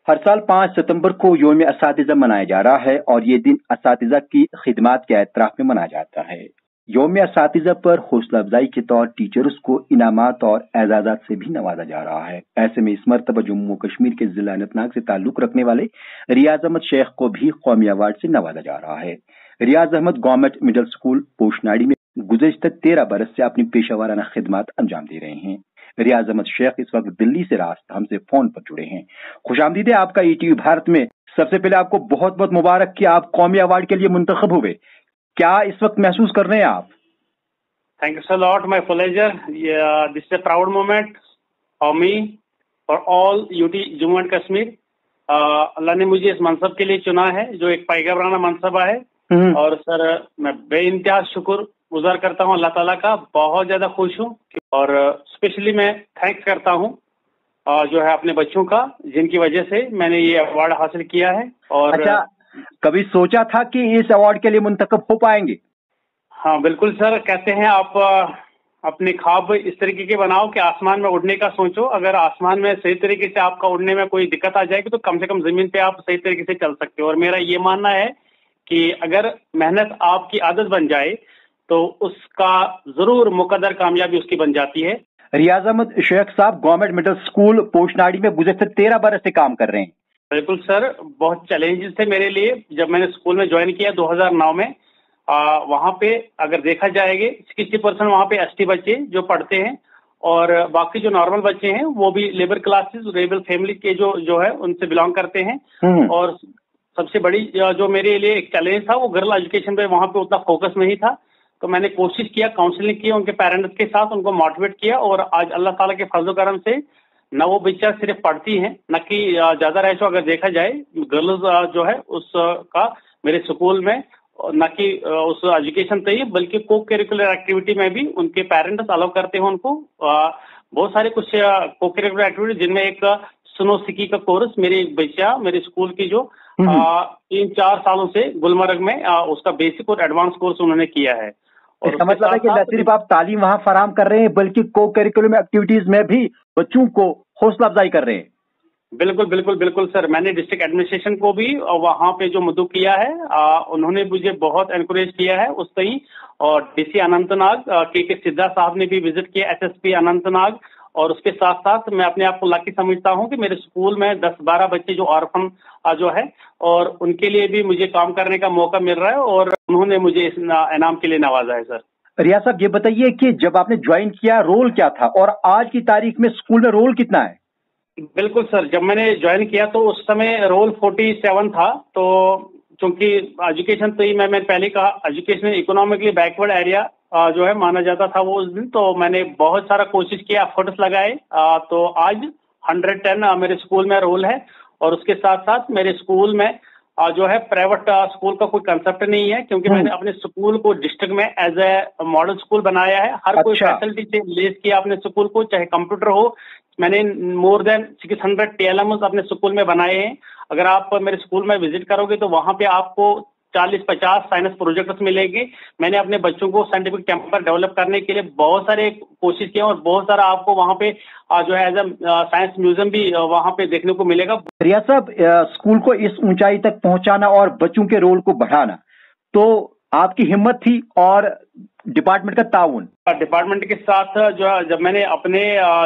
हर साल 5 सितंबर को यौम-ए-असातिज़ा मनाया जा रहा है और ये दिन असातिज़ा की खिदमत के एतराफ़ में मनाया जाता है। यौम-ए-असातिज़ा पर हौसला अफजाई के तौर टीचर्स को इनामात और एजाज़ात से भी नवाजा जा रहा है। ऐसे में इस मरतबा जम्मू कश्मीर के जिला अनंतनाग से ताल्लुक रखने वाले रियाज अहमद शेख को भी कौमी अवार्ड से नवाजा जा रहा है। रियाज अहमद गवर्नमेंट मिडिल स्कूल पोशनाड़ी में गुज़श्ता 13 बरस से अपनी पेशा वाराना खिदमत अंजाम दे रहे हैं। रियाज अहमद शेख इस वक्त दिल्ली से रास्ता हमसे फोन पर जुड़े हैं। खुशामदीद है आपका ईटीवी भारत में। सबसे पहले आपको बहुत बहुत मुबारक कि आप कौमी अवार्ड के लिए मुंतखब हुए। क्या इस वक्त महसूस कर रहे हैं आप? Thank you so lot, my pleasure. Yeah, this is a proud moment for me, for all UT Jammu and Kashmir. Allah ने मुझे इस मनसब के लिए चुना है जो एक पैगंबराना मनसबा है। और सर मैं बेइंतहा शुक्र गुजार करता हूँ अल्लाह ताला का, बहुत ज्यादा खुश हूँ और स्पेशली मैं थैंक्स करता हूँ जो है अपने बच्चों का, जिनकी वजह से मैंने ये अवार्ड हासिल किया है। और अच्छा, कभी सोचा था कि इस अवार्ड के लिए मुंतखब हो पाएंगे? हाँ बिल्कुल सर, कहते हैं आप अपने ख्वाब इस तरीके के बनाओ कि आसमान में उड़ने का सोचो। अगर आसमान में सही तरीके से आपका उड़ने में कोई दिक्कत आ जाएगी तो कम से कम जमीन पे आप सही तरीके से चल सकते हो। और मेरा ये मानना है कि अगर मेहनत आपकी आदत बन जाए तो उसका जरूर मुकद्दर कामयाबी उसकी बन जाती है। रियाज अहमद शेख साहब गवर्नमेंट मिडिल स्कूल पोशनाड़ी में गुज़श्ता 13 बरस से काम कर रहे हैं। बिल्कुल सर, बहुत चैलेंजेस थे मेरे लिए जब मैंने स्कूल में ज्वाइन किया 2009 में। वहाँ पे अगर देखा जाएगा 60% वहाँ पे एसटी बच्चे जो पढ़ते हैं और बाकी जो नॉर्मल बच्चे हैं वो भी लेबर क्लासेस रेबल फैमिली के जो है उनसे बिलोंग करते हैं। और सबसे बड़ी जो मेरे लिए एक चैलेंज था वो गर्ल एजुकेशन पे वहाँ पे उतना फोकस नहीं था। तो मैंने कोशिश किया, काउंसलिंग किया उनके पेरेंट्स के साथ, उनको मोटिवेट किया और आज अल्लाह ताला के फजल करम से न वो बच्चा सिर्फ पढ़ती हैं न कि ज्यादा रेशो अगर देखा जाए गर्ल्स जो है उसका मेरे स्कूल में न कि उस एजुकेशन चाहिए बल्कि को करिकुलर एक्टिविटी में भी उनके पेरेंट्स अलाउ करते हैं उनको बहुत सारे कुछ को करिकुलर एक्टिविटी, जिनमें एक स्नो स्की का कोर्स मेरी बच्चा मेरे स्कूल की जो 3-4 सालों से गुलमर्ग में उसका बेसिक और एडवांस कोर्स उन्होंने किया है। और इसका मतलब है कि न सिर्फ आप तालीम वहाँ फराम कर रहे हैं बल्कि को करिकुलम एक्टिविटीज में भी बच्चों को हौसला अफजाई कर रहे हैं। बिल्कुल बिल्कुल बिल्कुल सर, मैंने डिस्ट्रिक्ट एडमिनिस्ट्रेशन को भी वहाँ पे जो मदु किया है उन्होंने मुझे बहुत एनकरेज किया है उस तई। और डीसी अनंतनाग के सिद्धा साहब ने भी विजिट किया, एसएसपी अनंतनाग। और उसके साथ साथ मैं अपने आप को लकी समझता हूँ कि मेरे स्कूल में 10-12 बच्चे जो ऑर्फन जो है और उनके लिए भी मुझे काम करने का मौका मिल रहा है और उन्होंने मुझे इस इनाम के लिए नवाजा है। सर रियाज साहब ये बताइए कि जब आपने ज्वाइन किया रोल क्या था और आज की तारीख में स्कूल में रोल कितना है? बिल्कुल सर, जब मैंने ज्वाइन किया तो उस समय रोल 47 था। तो चूंकि एजुकेशन तो ही मैंने पहले कहा एजुकेशन इकोनॉमिकली बैकवर्ड एरिया जो है माना जाता था वो उस दिन। तो मैंने बहुत सारा कोशिश किया, एफर्ट्स लगाए। तो आज 110 मेरे स्कूल में रोल है। और उसके साथ साथ मेरे स्कूल में जो है प्राइवेट स्कूल का कोई कंसेप्ट नहीं है, क्योंकि मैंने अपने स्कूल को डिस्ट्रिक्ट में एज ए मॉडल स्कूल बनाया है। हर कोई फैसिलिटी से लेस किया अपने स्कूल को, चाहे कंप्यूटर हो। मैंने मोर देन 600 TLMs अपने स्कूल में बनाए हैं। अगर आप मेरे स्कूल में विजिट करोगे तो वहां पे आपको 40-50 साइंस प्रोजेक्ट्स मिलेंगे। मैंने अपने बच्चों को साइंटिफिक टेम्पर डेवलप करने के लिए बहुत सारे कोशिश किया और बहुत सारा आपको वहां पे जो है एज ए साइंस म्यूजियम भी वहां पे देखने को मिलेगा। रियाज साहब, स्कूल को इस ऊंचाई तक पहुंचाना और बच्चों के रोल को बढ़ाना तो आपकी हिम्मत थी और डिपार्टमेंट का ताउन। डिपार्टमेंट के साथ जो जब मैंने अपने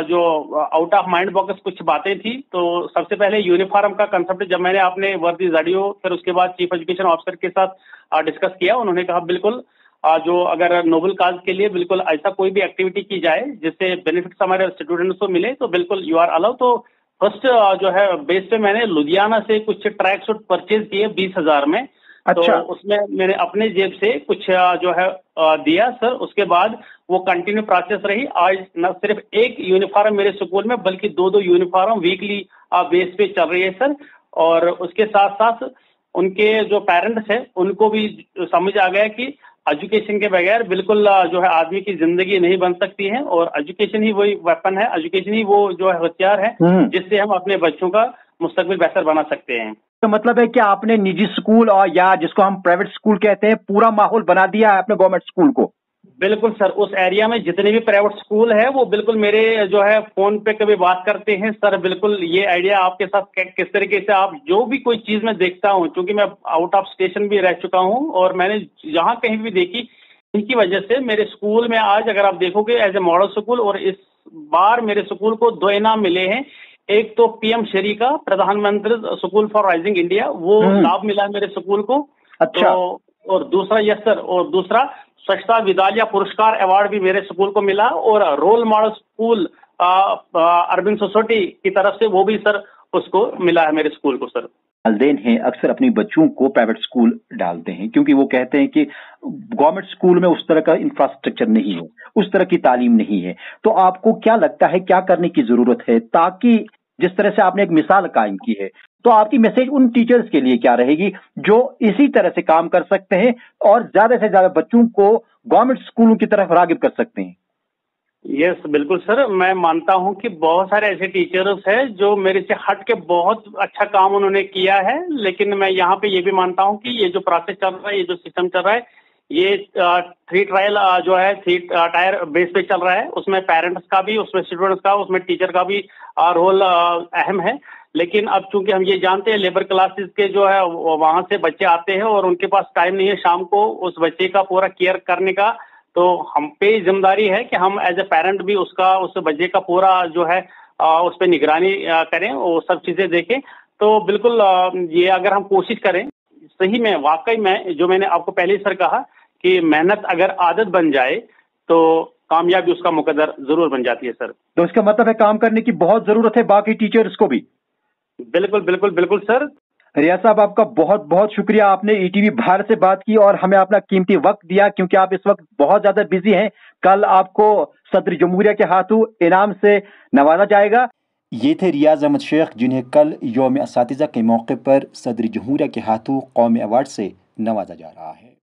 जो आउट ऑफ माइंड बॉक्स कुछ बातें थी, तो सबसे पहले यूनिफॉर्म का कंसेप्ट जब मैंने अपने वर्दी जडियो फिर उसके बाद चीफ एजुकेशन ऑफिसर के साथ डिस्कस किया, उन्होंने कहा बिल्कुल जो अगर नोबल काज के लिए बिल्कुल ऐसा कोई भी एक्टिविटी की जाए जिससे बेनिफिट्स हमारे स्टूडेंट्स को मिले तो बिल्कुल यू आर अलाउ। तो फर्स्ट जो है बेस पे मैंने लुधियाना से कुछ ट्रैक सूट परचेज किए 20,000 में। अच्छा। तो उसमें मैंने अपने जेब से कुछ जो है दिया सर। उसके बाद वो कंटिन्यू प्रोसेस रही। आज न सिर्फ एक यूनिफॉर्म मेरे स्कूल में बल्कि 2-2 यूनिफॉर्म वीकली बेस पे चल रही है सर। और उसके साथ साथ उनके जो पेरेंट्स हैं उनको भी समझ आ गया कि एजुकेशन के बगैर बिल्कुल जो है आदमी की जिंदगी नहीं बन सकती है और एजुकेशन ही वही वेपन है, एजुकेशन ही वो जो है हथियार है जिससे हम अपने बच्चों का मुस्तकबिल बेहतर बना सकते हैं। तो मतलब है कि आपने निजी स्कूल और या जिसको हम प्राइवेट स्कूल कहते हैं पूरा माहौल बना दिया है अपने गवर्नमेंट स्कूल को। बिल्कुल सर, उस एरिया में जितने भी प्राइवेट स्कूल है वो बिल्कुल मेरे जो है फ़ोन पे कभी बात करते हैं, सर बिल्कुल ये आइडिया आपके साथ किस तरीके से आप जो भी कोई चीज़ मैं देखता हूँ, क्योंकि मैं आउट ऑफ स्टेशन भी रह चुका हूँ और मैंने जहाँ कहीं भी देखी, इनकी वजह से मेरे स्कूल में आज अगर आप देखोगे एज ए मॉडल स्कूल, और इस बार मेरे स्कूल को 2 इनाम मिले हैं। एक तो पीएम श्री का, प्रधानमंत्री स्कूल फॉर राइजिंग इंडिया, वो लाभ मिला है मेरे स्कूल को। अच्छा। तो और दूसरा, यस सर, और दूसरा स्वच्छता विद्यालय पुरस्कार अवार्ड भी मेरे स्कूल को मिला, और role model school urban society की तरफ से वो भी सर उसको मिला है मेरे स्कूल को सर। वालिदैन हैं अक्सर अपने बच्चों को प्राइवेट स्कूल डालते हैं क्योंकि वो कहते हैं कि गवर्नमेंट स्कूल में उस तरह का इंफ्रास्ट्रक्चर नहीं है, उस तरह की तालीम नहीं है। तो आपको क्या लगता है क्या करने की जरूरत है ताकि जिस तरह से आपने एक मिसाल कायम की है, तो आपकी मैसेज उन टीचर्स के लिए क्या रहेगी जो इसी तरह से काम कर सकते हैं और ज्यादा से ज्यादा बच्चों को गवर्नमेंट स्कूलों की तरफ रागिब कर सकते हैं? यस बिल्कुल सर, मैं मानता हूं कि बहुत सारे ऐसे टीचर्स हैं जो मेरे से हट के बहुत अच्छा काम उन्होंने किया है, लेकिन मैं यहाँ पे ये भी मानता हूं कि ये जो प्रोसेस चल रहा है, ये जो सिस्टम चल रहा है, ये 3 ट्रायल जो है 3 टायर बेस पे चल रहा है। उसमें पेरेंट्स का भी, उसमें स्टूडेंट्स का, उसमें टीचर का भी रोल अहम है। लेकिन अब चूंकि हम ये जानते हैं लेबर क्लासेस के जो है वहां से बच्चे आते हैं और उनके पास टाइम नहीं है शाम को उस बच्चे का पूरा केयर करने का, तो हम पे जिम्मेदारी है कि हम एज ए पेरेंट भी उसका, उस बच्चे का पूरा जो है उस पर निगरानी करें, वो सब चीज़ें देखें। तो बिल्कुल ये अगर हम कोशिश करें, सही में वाकई में जो मैंने आपको पहले ही सर कहा कि मेहनत अगर आदत बन जाए तो कामयाबी उसका मुकद्दर जरूर बन जाती है सर। तो इसका मतलब है काम करने की बहुत जरूरत है बाकी टीचर्स को भी। बिल्कुल बिल्कुल बिल्कुल सर। रियाज साहब, आपका बहुत बहुत शुक्रिया, आपने ईटीवी भारत से बात की और हमें अपना कीमती वक्त दिया क्योंकि आप इस वक्त बहुत ज्यादा बिजी हैं। कल आपको सदर जमहूरिया के हाथों इनाम से नवाजा जाएगा। ये थे रियाज अहमद शेख जिन्हें कल यौम असातिज़ा के मौके पर सदर जमहूरिया के हाथों कौमी अवार्ड से नवाजा जा रहा है।